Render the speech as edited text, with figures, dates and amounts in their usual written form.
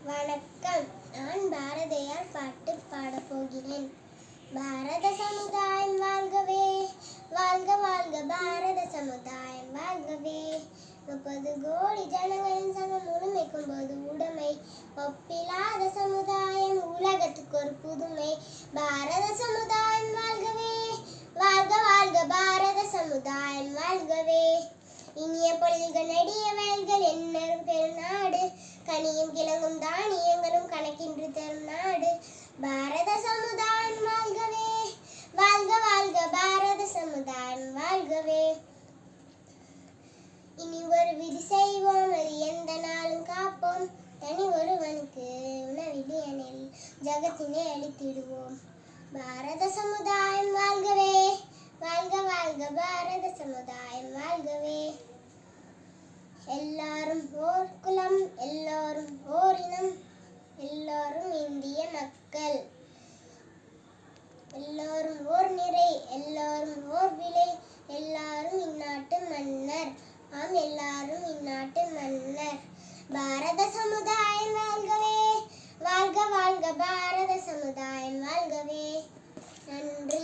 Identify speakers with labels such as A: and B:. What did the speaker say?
A: வணக்கம். நான் பாரதியார் பாட்டு பாடப் போகிறேன். பாரத சமுதாயம் வாழ்கவே, வாழ்க வாழ்க பாரத சமுதாயம் வாழ்கவே. 30 கோடி ஜனங்களின் சமம் உரிமைக்கும் பொது உடைமை, ஒப்பில்லாத சமுதாயம் உலகத்துக்கு ஒரு புதுமை. பாரத சமுதாயம் வாழ்கவே, வாழ்க வாழ்க பாரத சமுதாயம் வாழ்கவே. இனிய பொழில்கள் நெடிய வயல்கள் என்னரும் பெருநாடு, கனியும் கிழங்கும் தானியங்களும் கணக்கின்றி தரும் நாடு. பாரத சமுதாயம் வாழ்கவே, வாழ்க வாழ்க பாரத சமுதாயம் வாழ்கவே. இனி ஒரு விதி செய்வோம், அது எந்த நாளும் காப்போம். தனி ஒருவனுக்கு உணவில்லையெனில் ஜகத்தினை அழித்திடுவோம். பாரத சமுதாயம் வாழ்கவே, வாழ்க வாழ்க பாரத சமுதாயம் வாழ்கவே. எல்லாரும் ஓர் குலம், எல்லாரும் ஓர் இனம், எல்லாரும் இந்திய மக்கள். எல்லாரும் ஓர் நிறை, எல்லாரும் ஓர் விலை, எல்லாரும் இந்நாட்டு மன்னர். ஆம், எல்லாரும் இந்நாட்டு மன்னர். பாரத சமுதாயம் வாழ்கவே, வாழ்க வாழ்க பாரத சமுதாயம் வாழ்கவே. நன்றி.